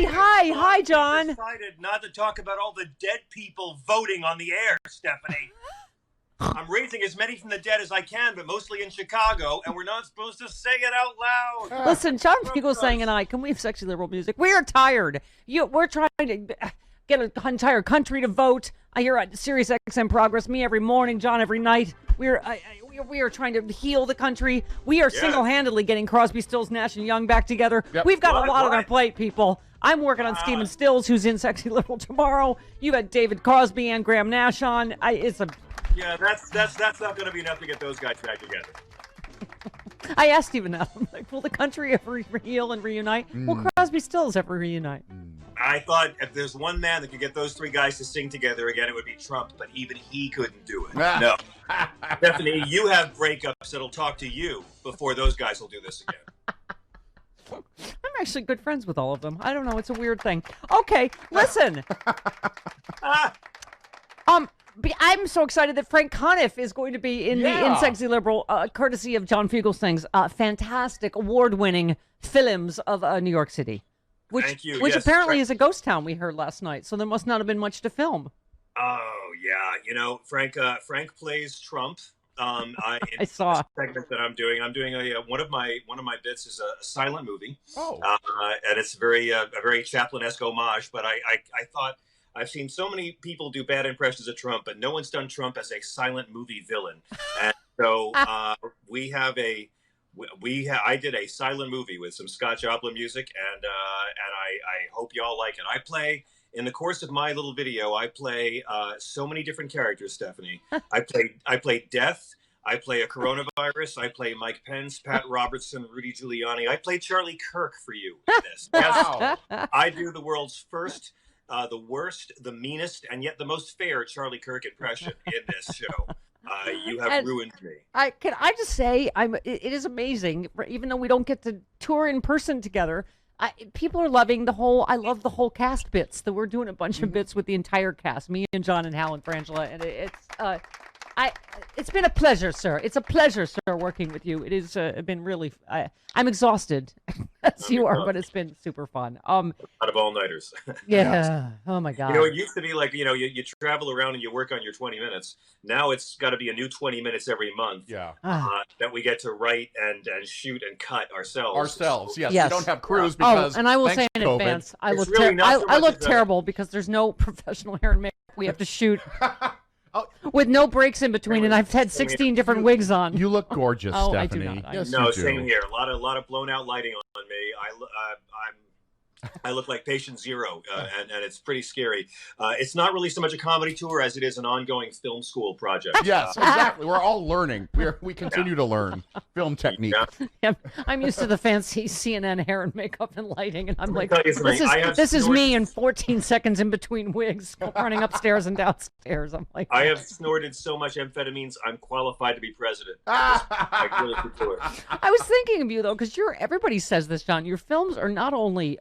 Hi, John. I decided not to talk about all the dead people voting on the air, Stephanie. I'm raising as many from the dead as I can, but mostly in Chicago, and we're not supposed to say it out loud. Listen, John Fugelsang and I, can we have sexy liberal music? We are tired. We're trying to get an entire country to vote. I hear on Sirius XM Progress, me every morning, John every night. We are trying to heal the country. We are single-handedly getting Crosby, Stills, Nash, and Young back together. Yep. We've got a lot on our plate, people. I'm working on Stephen Stills, who's in Sexy Liberal tomorrow. You got David Crosby and Graham Nash on. Yeah, that's not going to be enough to get those guys back together. I asked Stephen that. I'm like, will the country ever heal and reunite? Will Crosby, Stills ever reunite? I thought if there's one man that could get those three guys to sing together again, it would be Trump, but even he couldn't do it. No. Stephanie, you have breakups that'll talk to you before those guys will do this again. I'm actually good friends with all of them. I don't know. It's a weird thing. Okay, listen. I'm so excited that Frank Conniff is going to be in Sexy Liberal, courtesy of John Fugelsang's fantastic, award-winning films of New York City. Which apparently is a ghost town, we heard last night, so there must not have been much to film. Oh, yeah. You know, Frank plays Trump. I saw a segment that I'm doing one of my bits is a silent movie. And it's a very Chaplin-esque homage, but I thought I've seen so many people do bad impressions of Trump, but no one's done Trump as a silent movie villain. And so I did a silent movie with some Scott Joplin music, and I hope y'all like it. In the course of my little video, I play so many different characters, Stephanie. I play Death. I play a coronavirus. I play Mike Pence, Pat Robertson, Rudy Giuliani. I play Charlie Kirk for you in this. Wow. I do the world's first, the worst, the meanest, and yet the most fair Charlie Kirk impression in this show. You have ruined me. I just say it is amazing, even though we don't get to tour in person together. People are loving I love the whole cast bits. That we're doing a bunch of bits with the entire cast, me and John and Hal and Frangela, and it's been a pleasure, sir. It's a pleasure, sir, working with you. It has been really. I'm exhausted, as you are, but it's been super fun. A lot of all-nighters. Yeah. Oh my God. You know, it used to be like you travel around and you work on your 20 minutes. Now it's got to be a new 20 minutes every month. Yeah. That we get to write and shoot and cut ourselves. Yes. We don't have crews because. And I will say in advance, I look terrible because there's no professional hair and makeup. We have to shoot. With no breaks in between, and I've had 16 different wigs on. You look gorgeous, Stephanie. I do not. Yes, no, same here. A lot of blown out lighting on me. I look like patient zero, and it's pretty scary. It's not really so much a comedy tour as it is an ongoing film school project. Yes, exactly. We're all learning. We continue to learn film technique. Yeah, I'm used to the fancy CNN hair and makeup and lighting, and I'm like, this is me in 14 seconds in between wigs, running upstairs and downstairs. I'm like, I have snorted so much amphetamines, I'm qualified to be president. I really could do it. I was thinking of you though, because everybody says this, John. Your films are not only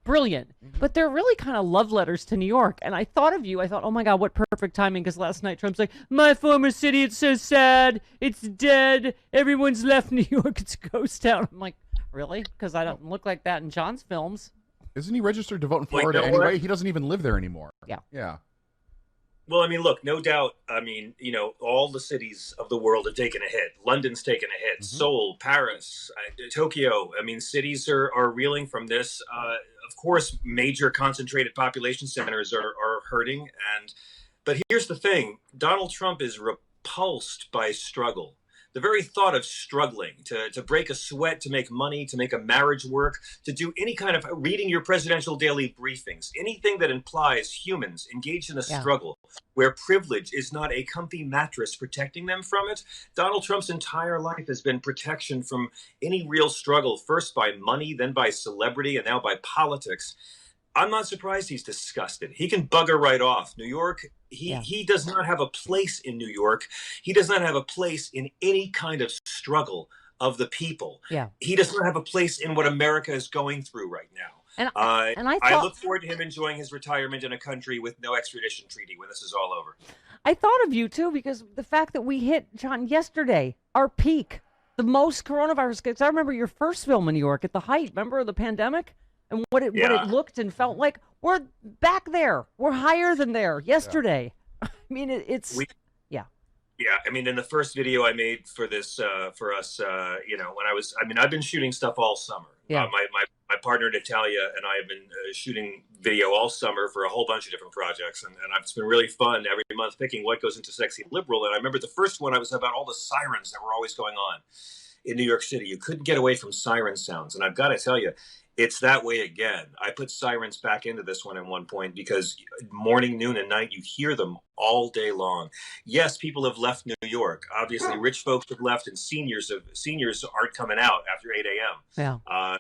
brilliant, but they're really kind of love letters to New York. And I thought of you. I thought, oh my God, what perfect timing, because last night Trump's like, my former city, it's so sad, it's dead, everyone's left New York, it's a ghost town. I'm like, really? Because I don't look like that in John's films. Isn't he registered to vote in Florida anyway? He doesn't even live there anymore. Yeah. Well, I mean, look, no doubt. I mean, all the cities of the world have taken a hit. London's taken a hit. Seoul, Paris, Tokyo. I mean, cities are reeling from this. Of course, major concentrated population centers are hurting. But here's the thing. Donald Trump is repulsed by struggle. The very thought of struggling, to break a sweat, to make money, to make a marriage work, to do any kind of reading your presidential daily briefings, anything that implies humans engaged in a struggle where privilege is not a comfy mattress protecting them from it. Donald Trump's entire life has been protection from any real struggle, first by money, then by celebrity, and now by politics. I'm not surprised he's disgusted. He can bugger right off. New York, he does not have a place in New York. He does not have a place in any kind of struggle of the people. Yeah. He does not have a place in what America is going through right now. And I look forward to him enjoying his retirement in a country with no extradition treaty when this is all over. I thought of you, too, because the fact that we hit, John, yesterday, our peak, the most coronavirus cases. I remember your first film in New York at the height, remember, of the pandemic? and what it looked and felt like. We're back there. We're higher than there yesterday. I mean, it's yeah. Yeah, I mean, in the first video I made for this, for us, when I've been shooting stuff all summer. Yeah. My partner Natalia and I have been shooting video all summer for a whole bunch of different projects, and it's been really fun every month picking what goes into Sexy Liberal. And I remember the first one I was about all the sirens that were always going on in New York City. You couldn't get away from siren sounds, and I've got to tell you, it's that way again. I put sirens back into this one at one point because morning, noon, and night, you hear them all day long. Yes, people have left New York. Obviously, rich folks have left, and seniors aren't coming out after 8 a.m. Yeah.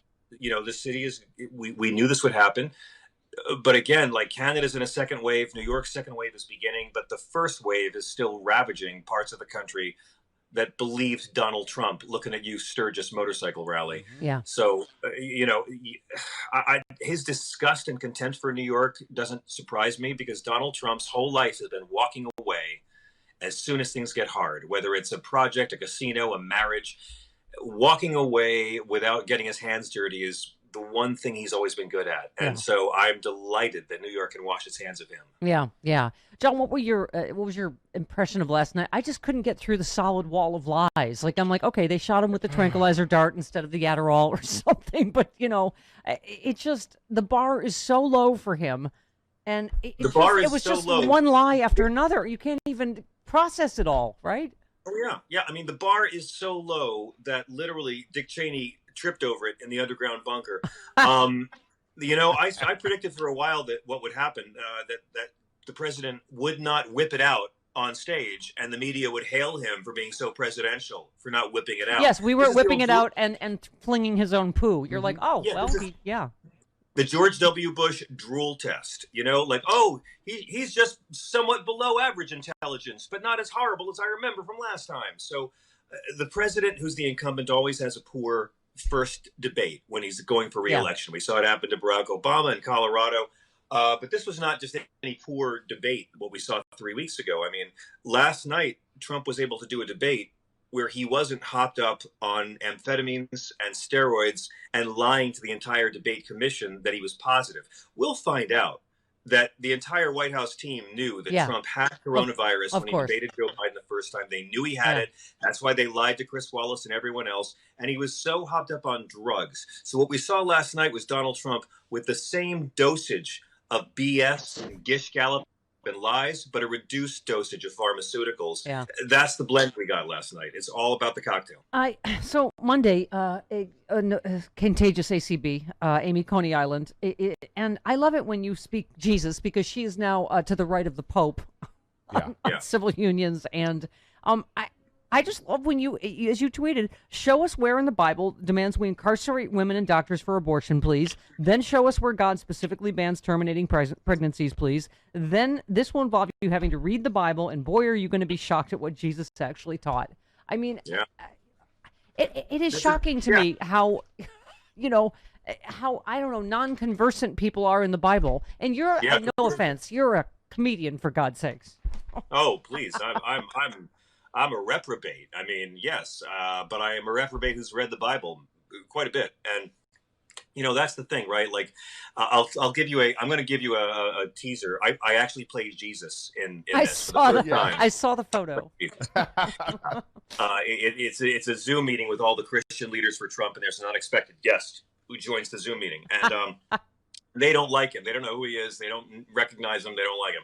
The city is. We knew this would happen, but again, like Canada's in a second wave. New York's second wave is beginning, but the first wave is still ravaging parts of the country that believed Donald Trump. Looking at you, Sturgis motorcycle rally. Yeah. So, his disgust and contempt for New York doesn't surprise me because Donald Trump's whole life has been walking away as soon as things get hard, whether it's a project, a casino, a marriage. Walking away without getting his hands dirty is the one thing he's always been good at. And so I'm delighted that New York can wash its hands of him. Yeah, yeah. John, what was your impression of last night? I just couldn't get through the solid wall of lies. Like, I'm like, okay, they shot him with the tranquilizer dart instead of the Adderall or something. But, it just, the bar is so low for him. And it was just low. One lie after another. You can't even process it all, right? Oh, yeah. Yeah, I mean, the bar is so low that literally Dick Cheney tripped over it in the underground bunker. I predicted for a while that what would happen, that the president would not whip it out on stage and the media would hail him for being so presidential, for not whipping it out. Yes, we were whipping it out and flinging his own poo. You're like, oh, yeah, the George W. Bush drool test, he's just somewhat below average intelligence, but not as horrible as I remember from last time. So the president, who's the incumbent, always has a poor first debate when he's going for re-election. We saw it happen to Barack Obama in Colorado. But this was not just any poor debate, what we saw 3 weeks ago. I mean, last night, Trump was able to do a debate where he wasn't hopped up on amphetamines and steroids and lying to the entire debate commission that he was positive. We'll find out that the entire White House team knew that Trump had coronavirus when he debated Joe Biden the first time. They knew he had it. That's why they lied to Chris Wallace and everyone else. And he was so hopped up on drugs. So what we saw last night was Donald Trump with the same dosage of BS and gish gallop and lies, but a reduced dosage of pharmaceuticals. Yeah. That's the blend we got last night. It's all about the cocktail. So Monday, Contagious ACB, Amy Coney Island, and I love it when you speak Jesus because she is now to the right of the Pope on civil unions, and I just love when you, as you tweeted, show us where in the Bible demands we incarcerate women and doctors for abortion, please. Then show us where God specifically bans terminating pregnancies, please. Then this will involve you having to read the Bible, and boy, are you going to be shocked at what Jesus actually taught. I mean, it is shocking to me how, how, I don't know, non-conversant people are in the Bible. And you're, no offense, you're a comedian, for God's sakes. Oh, please. I'm a reprobate. I mean, yes, but I am a reprobate who's read the Bible quite a bit. And, that's the thing, right? Like, I'm going to give you a teaser. I actually played Jesus in this for the first time. I saw the photo. It's a Zoom meeting with all the Christian leaders for Trump, and there's an unexpected guest who joins the Zoom meeting. And, they don't like him. They don't know who he is. They don't recognize him. They don't like him.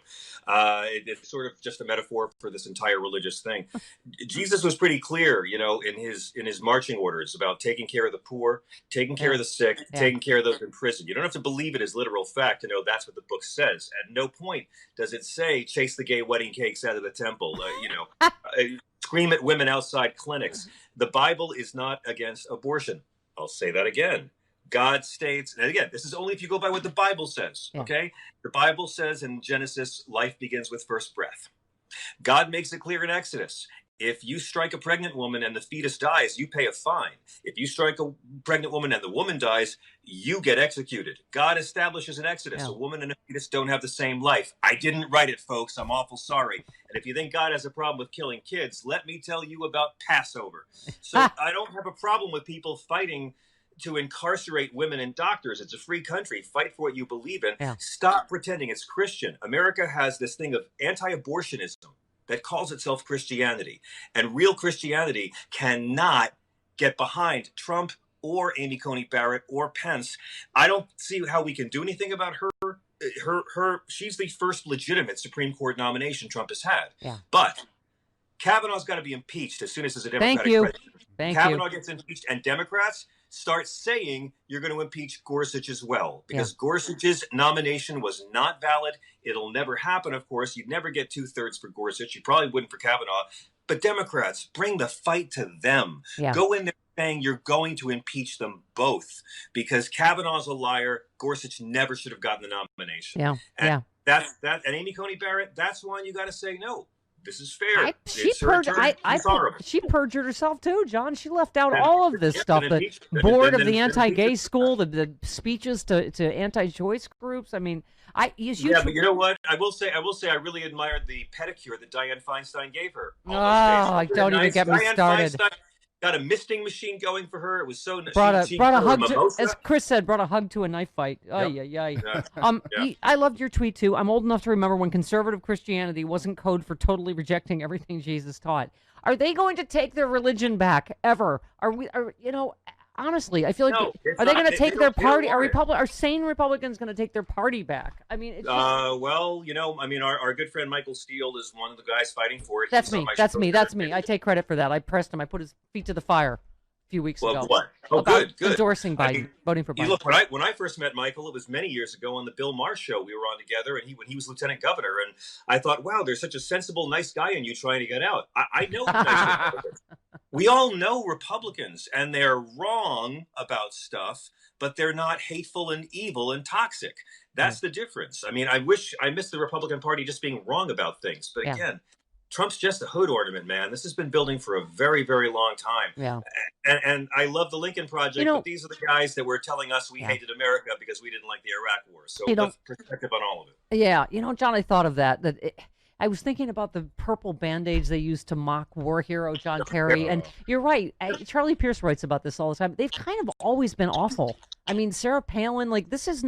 It's sort of just a metaphor for this entire religious thing. Jesus was pretty clear, in his marching orders about taking care of the poor, taking care of the sick, taking care of those in prison. You don't have to believe it as literal fact to know that's what the book says. At no point does it say chase the gay wedding cakes out of the temple. Scream at women outside clinics. The Bible is not against abortion. I'll say that again. God states, and again, this is only if you go by what the Bible says, okay? The Bible says in Genesis, life begins with first breath. God makes it clear in Exodus, if you strike a pregnant woman and the fetus dies, you pay a fine. If you strike a pregnant woman and the woman dies, you get executed. God establishes in Exodus, a woman and a fetus don't have the same life. I didn't write it, folks. I'm awful sorry. And if you think God has a problem with killing kids, let me tell you about Passover. So I don't have a problem with people fighting to incarcerate women and doctors. It's a free country. Fight for what you believe in. Yeah. Stop pretending it's Christian. America has this thing of anti-abortionism that calls itself Christianity. And real Christianity cannot get behind Trump or Amy Coney Barrett or Pence. I don't see how we can do anything about her. She's the first legitimate Supreme Court nomination Trump has had. Yeah. But Kavanaugh's got to be impeached as soon as there's a Democratic Thank you. president. Thank Kavanaugh you. gets impeached, and Democrats start saying you're going to impeach Gorsuch as well, because Gorsuch's nomination was not valid. It'll never happen, of course. You'd never get 2/3 for Gorsuch. You probably wouldn't for Kavanaugh. But Democrats, bring the fight to them. Yeah. Go in there saying you're going to impeach them both, because Kavanaugh's a liar. Gorsuch never should have gotten the nomination. Yeah. And and Amy Coney Barrett, that's one you got to say no. This is fair. She perjured herself too, John. She left out all of this stuff. The board of the anti-gay school, the speeches to anti-choice groups. I mean, but you know what? I will say, I really admired the pedicure that Dianne Feinstein gave her. Don't even get me started. Feinstein got a misting machine going for her. It was so brought a hug to, as Chris said, brought a hug to a knife fight. I loved your tweet too. I'm old enough to remember when conservative Christianity wasn't code for totally rejecting everything Jesus taught. Are they going to take their religion back ever? Honestly, I feel like are they going to take their party? Are sane Republicans going to take their party back? I mean, it's just, our good friend Michael Steele is one of the guys fighting for it. That's me. I take credit for that. I pressed him. I put his feet to the fire a few weeks ago. What? Oh, good. Endorsing Biden, voting for Biden. Look, when I first met Michael, it was many years ago on the Bill Maher show. We were on together, and when he was lieutenant governor, and I thought, wow, there's such a sensible, nice guy in you trying to get out. I know nice Republicans. We all know Republicans, and they're wrong about stuff, but they're not hateful and evil and toxic. That's the difference. I mean, I miss the Republican Party just being wrong about things. But again, Trump's just a hood ornament, man. This has been building for a very, very long time. Yeah. And I love the Lincoln Project, but these are the guys that were telling us we hated America because we didn't like the Iraq War. So let's perspective on all of it. Yeah. John, I thought of that. I was thinking about the purple Band-Aids they used to mock war hero John Kerry. And you're right. Charlie Pierce writes about this all the time. They've kind of always been awful. I mean, Sarah Palin, this is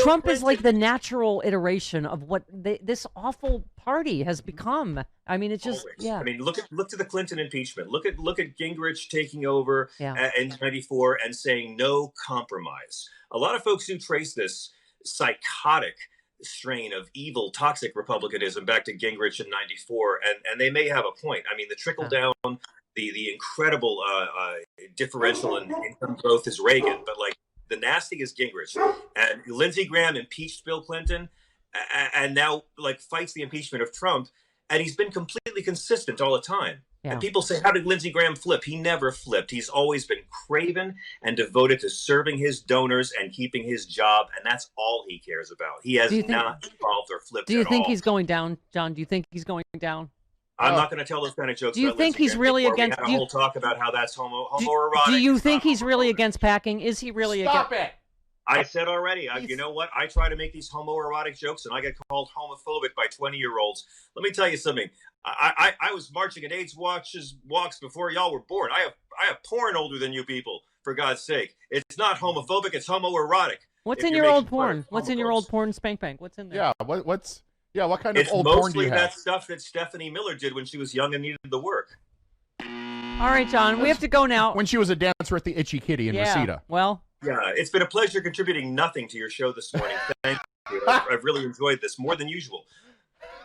Trump is like the natural iteration of what this awful party has become. I mean, it's just, I mean, look to the Clinton impeachment. Look at Gingrich taking over in 94 and saying no compromise. A lot of folks who trace this psychotic strain of evil, toxic republicanism back to Gingrich in 94, and they may have a point. I mean, the trickle down, the incredible differential in income growth is Reagan, but the nasty is Gingrich. And Lindsey Graham impeached Bill Clinton, and now fights the impeachment of Trump, and he's been completely consistent all the time. And people say, how did Lindsey Graham flip? He never flipped. He's always been craven and devoted to serving his donors and keeping his job, and that's all he cares about. He has not evolved or flipped at all. Do you think he's going down, John? Do you think he's going down? I'm not going to tell those kind of jokes. Do you think he's really against? We had a whole talk about how that's homoerotic. Do you think he's really against packing? Is he really against? Stop it! I said already, you know what? I try to make these homoerotic jokes, and I get called homophobic by 20-year-olds. Let me tell you something. I was marching at AIDS walks before y'all were born. I have porn older than you people, for God's sake. It's not homophobic. It's homoerotic. What's in your old porn? What's in your old porn spank bank? What's in there? Yeah, what kind of old porn do you have? It's mostly that stuff that Stephanie Miller did when she was young and needed the work. All right, John, we have to go now. When she was a dancer at the Itchy Kitty in Reseda. Well. Yeah, it's been a pleasure contributing nothing to your show this morning. Thank you. I've really enjoyed this more than usual.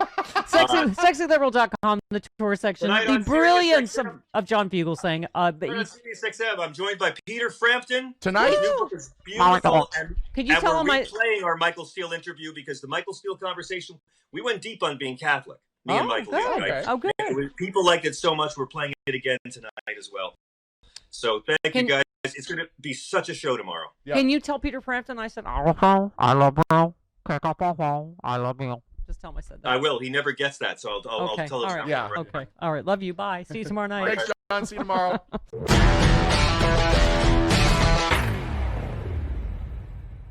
SexyLiberal.com, the tour section. The brilliance of John Fugelsang. Sirius XM, I'm joined by Peter Frampton. Tonight? His new book is beautiful. Could you tell him we're replaying our Michael Steele interview because the Michael Steele conversation, we went deep on being Catholic. Me and Michael. Good. People liked it so much, we're playing it again tonight as well. So thank you guys. It's going to be such a show tomorrow. Yep. Can you tell Peter Frampton I said, I love you. I love you. Just tell him I said that. I will. He never gets that, so I'll tell him. All right. Love you. Bye. See you tomorrow night. Thanks, John. See you tomorrow.